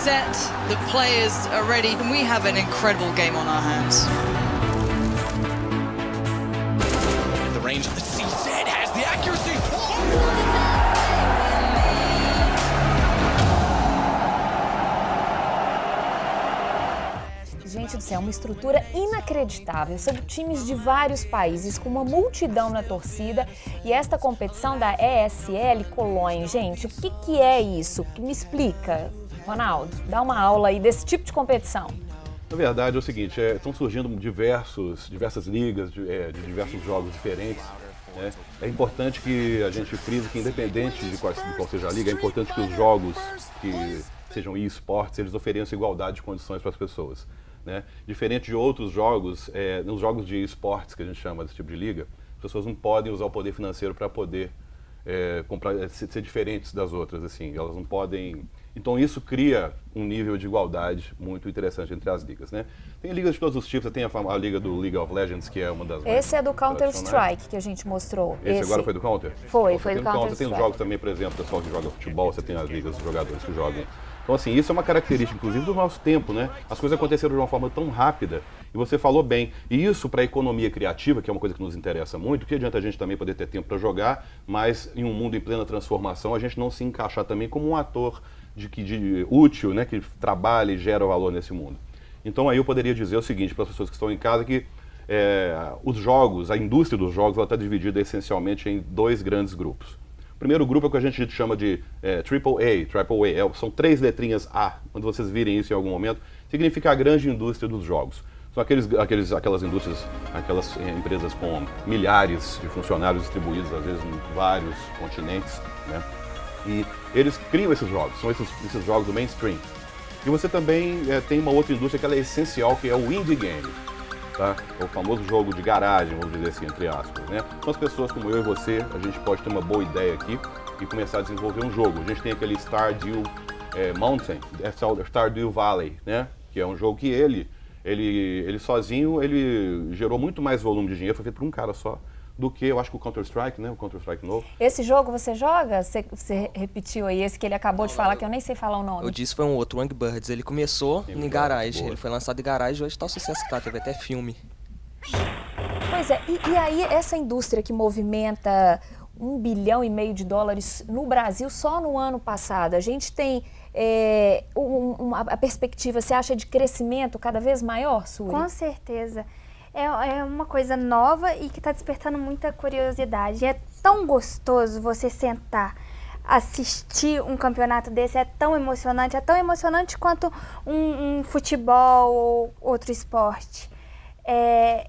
set, the players are ready, and we have an incredible game on our hands. The range of the CZ has the accuracy. Gente do céu, uma estrutura inacreditável. São times de vários países com uma multidão na torcida e esta competição da ESL Cologne. Gente, o que é isso? Me explica, Ronaldo, dá uma aula aí desse tipo de competição. Na verdade é o seguinte, estão surgindo diversas ligas de diversos jogos diferentes. Né? É importante que a gente frise que independente de qual seja a liga, é importante que os jogos que sejam e-sports, eles ofereçam igualdade de condições para as pessoas. Né? Diferente de outros jogos, nos jogos de esportes que a gente chama desse tipo de liga, as pessoas não podem usar o poder financeiro para poder ser diferentes das outras, assim, elas não podem. Então isso cria um nível de igualdade muito interessante entre as ligas, né? Tem ligas de todos os tipos, você tem a liga do League of Legends, que é uma das Esse é do Counter-Strike que a gente mostrou. Esse agora foi do Counter? Foi do Counter-Strike. Tem os jogos também, por exemplo, o pessoal que joga futebol, você tem as ligas dos jogadores que jogam. Então, assim, isso é uma característica, inclusive, do nosso tempo, né? As coisas aconteceram de uma forma tão rápida, e você falou bem. E isso, para a economia criativa, que é uma coisa que nos interessa muito, que adianta a gente também poder ter tempo para jogar, mas em um mundo em plena transformação, a gente não se encaixar também como um ator de útil, né? Que trabalha e gera valor nesse mundo. Então, aí eu poderia dizer o seguinte para as pessoas que estão em casa, que os jogos, a indústria dos jogos, ela está dividida essencialmente em dois grandes grupos. O primeiro grupo é o que a gente chama de AAA, são 3 letrinhas A, quando vocês virem isso em algum momento, significa a grande indústria dos jogos. São aquelas indústrias, aquelas empresas com milhares de funcionários distribuídos, às vezes, em vários continentes, né? E eles criam esses jogos, são esses jogos do mainstream. E você também tem uma outra indústria que ela é essencial, que é o indie game. Tá? É o famoso jogo de garagem, vamos dizer assim, entre aspas, né? São as pessoas como eu e você, a gente pode ter uma boa ideia aqui e começar a desenvolver um jogo. A gente tem aquele Stardew Mountain, Stardew Valley, né? Que é um jogo que ele sozinho, ele gerou muito mais volume de dinheiro, foi feito por um cara só, do que eu acho que o Counter-Strike, né? O Counter-Strike novo. Esse jogo você joga? Você repetiu aí, esse que ele acabou de falar, que eu nem sei falar o nome. Eu disse foi um outro, Angry Birds. Ele começou em garagem, ele foi lançado em garagem e hoje tá o sucesso que tá, teve até filme. Pois é, e aí essa indústria que movimenta $1,5 bilhão no Brasil só no ano passado, a gente tem a perspectiva, você acha, de crescimento cada vez maior, Suri? Com certeza. É uma coisa nova e que está despertando muita curiosidade. É tão gostoso você sentar, assistir um campeonato desse, é tão emocionante quanto um futebol ou outro esporte.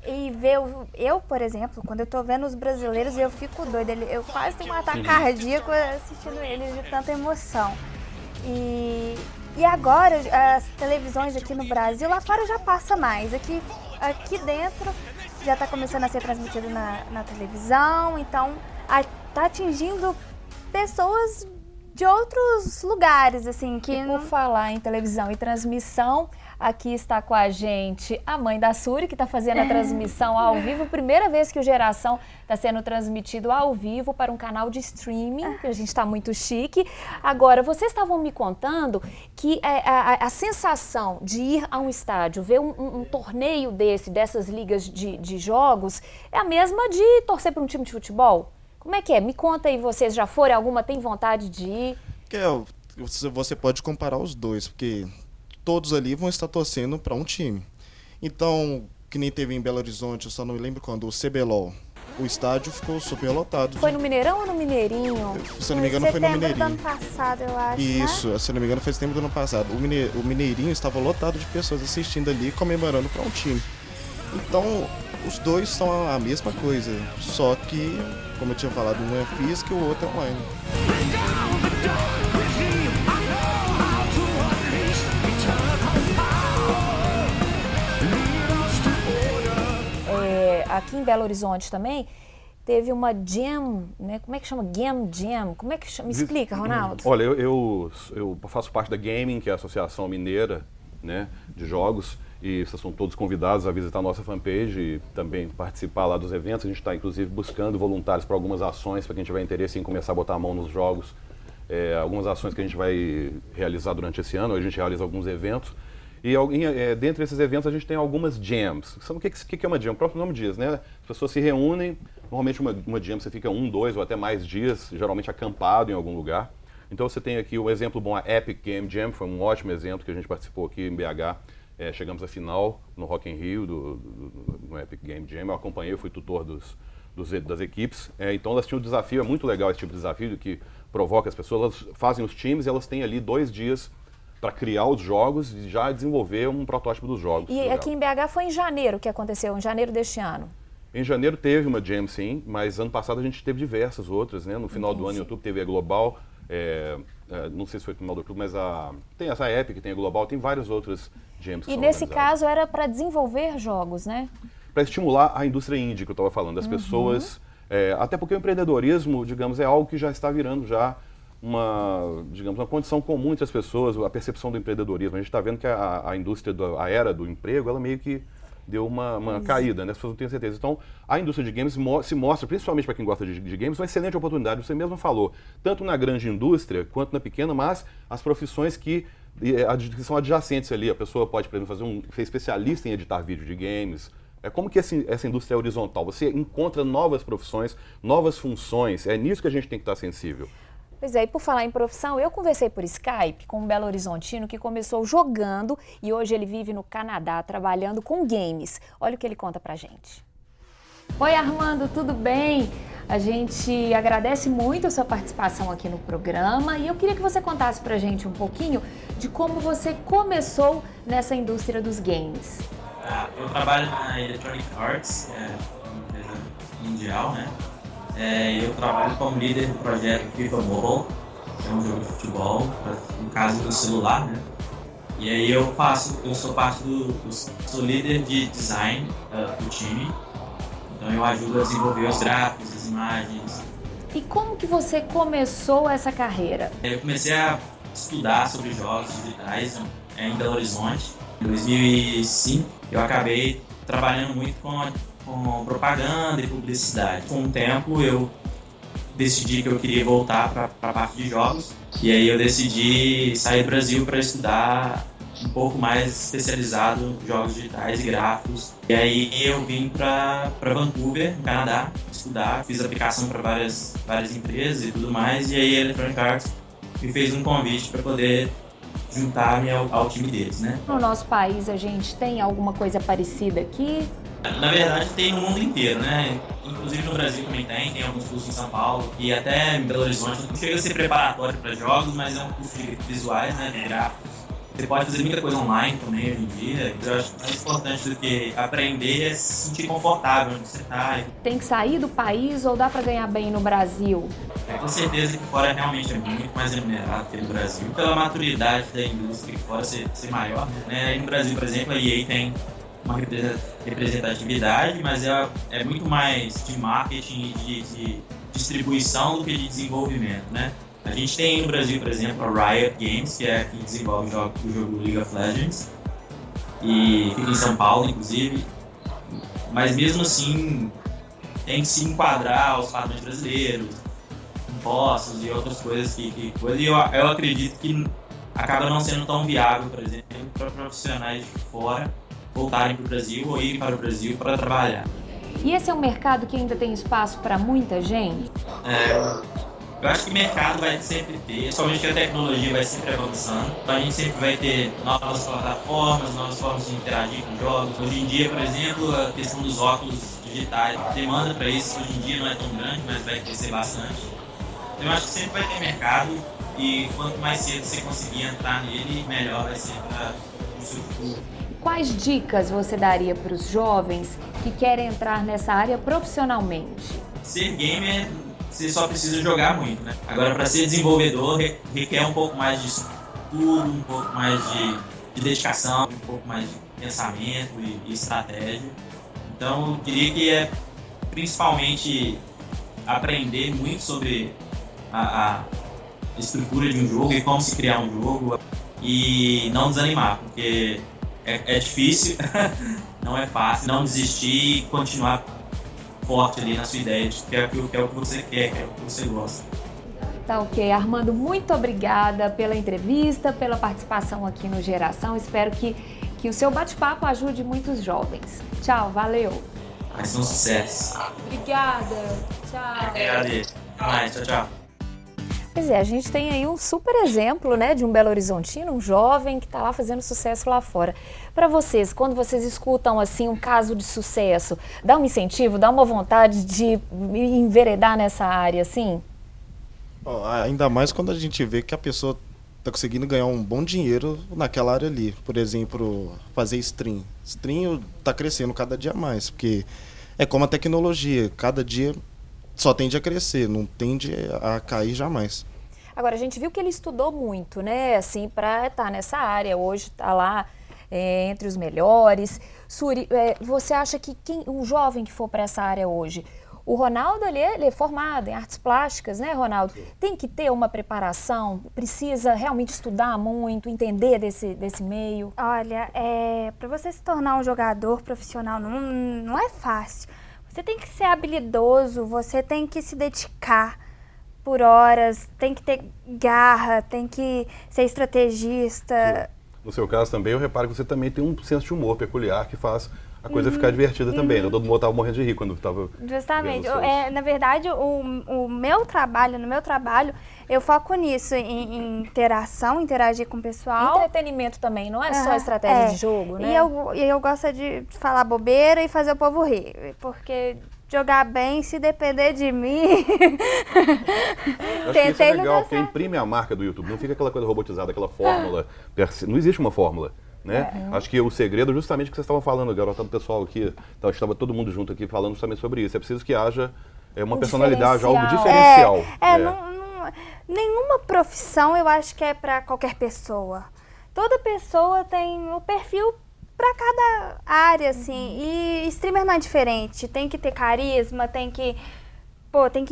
E ver, eu, por exemplo, quando eu tô vendo os brasileiros, eu fico doida, eu quase tenho um ataque cardíaco assistindo eles de tanta emoção. E agora, as televisões aqui no Brasil, lá fora já passa mais. Aqui dentro já está começando a ser transmitido na televisão, então está atingindo pessoas de outros lugares, assim, que... E por falar em televisão e transmissão, aqui está com a gente a mãe da Suri, que está fazendo a transmissão ao vivo. Primeira vez que o Geração está sendo transmitido ao vivo para um canal de streaming, que a gente está muito chique. Agora, vocês estavam me contando que a sensação de ir a um estádio, ver um torneio dessas ligas de jogos, é a mesma de torcer para um time de futebol? Como é que é? Me conta aí, vocês já foram? Alguma tem vontade de ir? Você pode comparar os dois, porque todos ali vão estar torcendo para um time. Então, que nem teve em Belo Horizonte, eu só não me lembro quando, o CBLOL, o estádio ficou super lotado. Foi no Mineirão ou no Mineirinho? Se eu não me engano, foi no Mineirinho. Setembro do ano passado, eu acho, Isso, né? se eu não me engano, foi setembro do ano passado. O Mineirinho estava lotado de pessoas assistindo ali, comemorando para um time. Então, os dois são a mesma coisa, só que, como eu tinha falado, um é físico e o outro é online. Aqui em Belo Horizonte também teve uma jam, né? Como é que chama? Game Jam. Como é que chama? Me explica, Ronaldo. Olha, eu faço parte da Gaming, que é a Associação Mineira, né, de Jogos, e vocês são todos convidados a visitar a nossa fanpage e também participar lá dos eventos. A gente está, inclusive, buscando voluntários para algumas ações, para quem tiver interesse em começar a botar a mão nos jogos algumas ações que a gente vai realizar durante esse ano. A gente realiza alguns eventos. E dentre esses eventos a gente tem algumas jams. O que é uma jam? O próprio nome diz, né? As pessoas se reúnem, normalmente uma jam você fica 1, 2 ou até mais dias, geralmente acampado em algum lugar. Então você tem aqui um exemplo bom, a Epic Game Jam, foi um ótimo exemplo que a gente participou aqui em BH. Chegamos à final no Rock in Rio, no Epic Game Jam. Eu acompanhei, eu fui tutor das equipes. Então elas tinham um desafio, é muito legal esse tipo de desafio que provoca as pessoas. Elas fazem os times e elas têm ali 2 dias para criar os jogos e já desenvolver um protótipo dos jogos. E aqui em BH foi em janeiro que aconteceu, em janeiro deste ano. Em janeiro teve uma jam, sim, mas ano passado a gente teve diversas outras, né? No final do ano, em outubro, teve a Global, não sei se foi no final do outubro, mas tem essa Epic, tem a Global, tem várias outras jams que E são nesse organizadas. caso era para desenvolver jogos, né? Para estimular a indústria indie que eu estava falando, as pessoas, até porque o empreendedorismo, digamos, é algo que já está virando já uma condição comum entre as pessoas, a percepção do empreendedorismo. A gente está vendo que a indústria, a era do emprego, ela meio que deu uma caída, né? As pessoas não têm certeza. Então, a indústria de games se mostra, principalmente para quem gosta de games, uma excelente oportunidade. Você mesmo falou, tanto na grande indústria quanto na pequena, mas as profissões que são adjacentes ali. A pessoa pode, por exemplo, ser especialista em editar vídeo de games. Como que essa indústria é horizontal? Você encontra novas profissões, novas funções. É nisso que a gente tem que estar sensível. Pois é, e por falar em profissão, eu conversei por Skype com um Belo Horizontino que começou jogando e hoje ele vive no Canadá trabalhando com games. Olha o que ele conta pra gente. Oi Armando, tudo bem? A gente agradece muito a sua participação aqui no programa e eu queria que você contasse pra gente um pouquinho de como você começou nessa indústria dos games. Eu trabalho na Electronic Arts, uma empresa mundial, né? Eu trabalho como líder do projeto FIFA Mobile, que é um jogo de futebol, no caso do celular, né? E aí eu sou parte sou líder de design do time, então eu ajudo a desenvolver os gráficos, as imagens. E como que você começou essa carreira? Eu comecei a estudar sobre jogos digitais em Belo Horizonte. Em 2005 eu acabei trabalhando muito com propaganda e publicidade. Com o tempo eu decidi que eu queria voltar para a parte de jogos e aí eu decidi sair do Brasil para estudar um pouco mais especializado em jogos digitais e gráficos. E aí eu vim para Vancouver, no Canadá, estudar, fiz aplicação para várias empresas e tudo mais, e aí a Electronic Arts me fez um convite para poder juntar-me ao time deles, né? No nosso país a gente tem alguma coisa parecida aqui? Na verdade tem no mundo inteiro, né? Inclusive no Brasil também tem alguns cursos em São Paulo e até em Belo Horizonte. Não chega a ser preparatório para jogos, mas é um curso de visuais, né? De gráficos. Você pode fazer muita coisa online também hoje em dia. Eu acho mais importante do que aprender é se sentir confortável onde você está. Tem que sair do país ou dá para ganhar bem no Brasil? Com certeza que fora realmente é muito mais remunerado que no Brasil. Pela maturidade da indústria que fora ser maior, né? E no Brasil, por exemplo, a EA tem uma representatividade, mas é muito mais de marketing e de distribuição do que de desenvolvimento, né? A gente tem no Brasil, por exemplo, a Riot Games, que é quem desenvolve o jogo League of Legends, e fica em São Paulo, inclusive, mas mesmo assim tem que se enquadrar aos padrões brasileiros, impostos e outras coisas e eu acredito que acaba não sendo tão viável, por exemplo, para profissionais de fora voltarem para o Brasil ou irem para o Brasil para trabalhar. E esse é um mercado que ainda tem espaço para muita gente? Eu acho que mercado vai sempre ter, somente que a tecnologia vai sempre avançando. Então a gente sempre vai ter novas plataformas, novas formas de interagir com jogos. Hoje em dia, por exemplo, a questão dos óculos digitais, a demanda para isso hoje em dia não é tão grande, mas vai crescer bastante. Então eu acho que sempre vai ter mercado e quanto mais cedo você conseguir entrar nele, melhor vai ser para o seu futuro. Quais dicas você daria para os jovens que querem entrar nessa área profissionalmente? Ser gamer, você só precisa jogar muito, né? Agora, para ser desenvolvedor, requer um pouco mais de estudo, um pouco mais de dedicação, um pouco mais de pensamento e estratégia. Então, eu diria que é principalmente aprender muito sobre a estrutura de um jogo e como se criar um jogo e não desanimar, porque é difícil, não é fácil, não desistir e continuar forte ali na sua ideia de que é o que você quer, que é o que você gosta. Tá ok. Armando, muito obrigada pela entrevista, pela participação aqui no Geração. Espero que o seu bate-papo ajude muitos jovens. Tchau, valeu. Vai ser um sucesso. Obrigada. Tchau. Até mais, tchau, tchau. Pois é, a gente tem aí um super exemplo, né, de um Belo Horizontino, um jovem que está lá fazendo sucesso lá fora. Para vocês, quando vocês escutam assim um caso de sucesso, dá um incentivo, dá uma vontade de enveredar nessa área, assim? Ainda mais quando a gente vê que a pessoa está conseguindo ganhar um bom dinheiro naquela área ali. Por exemplo, fazer stream. Stream está crescendo cada dia mais, porque é como a tecnologia, cada dia só tende a crescer, não tende a cair jamais. Agora, a gente viu que ele estudou muito, né, assim, para estar nessa área, hoje está lá entre os melhores. Suri, você acha que um jovem que for para essa área hoje, o Ronaldo, ele é formado em artes plásticas, né, Ronaldo? Tem que ter uma preparação, precisa realmente estudar muito, entender desse meio? Olha, para você se tornar um jogador profissional não é fácil. Você tem que ser habilidoso, você tem que se dedicar por horas, tem que ter garra, tem que ser estrategista. No seu caso também, eu reparo que você também tem um senso de humor peculiar que faz a coisa ficar divertida também. Todo mundo estava morrendo de rir quando estava. Justamente. Na verdade, no meu trabalho, eu foco nisso, em interação, interagir com o pessoal. Entretenimento também, não é só estratégia de jogo, né? E eu gosto de falar bobeira e fazer o povo rir, porque jogar bem, se depender de mim... Eu acho que isso é legal, porque imprime a marca do YouTube, não fica aquela coisa robotizada, aquela fórmula, não existe uma fórmula. Né? Acho que o segredo, justamente o que vocês estavam falando, garotada do pessoal aqui, estava todo mundo junto aqui falando justamente sobre isso. É preciso que haja uma personalidade, algo diferencial. Nenhuma profissão eu acho que é para qualquer pessoa. Toda pessoa tem o perfil para cada área, assim. E streamer não é diferente. Tem que ter carisma, tem que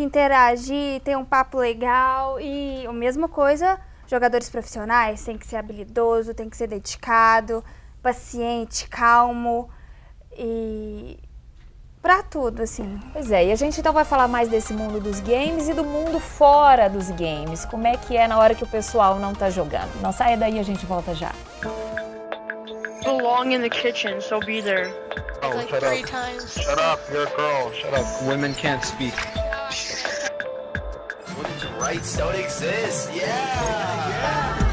interagir, ter um papo legal. E a mesma coisa, jogadores profissionais, tem que ser habilidoso, tem que ser dedicado, paciente, calmo e pra tudo, assim. Pois é, e a gente então vai falar mais desse mundo dos games e do mundo fora dos games. Como é que é na hora que o pessoal não tá jogando. Não saia daí, a gente volta já. Belong in the kitchen, so be there. Oh, like shut 3 times. Shut up, you're a girl. Shut up. Women can't speak. Women's rights don't exist. Yeah.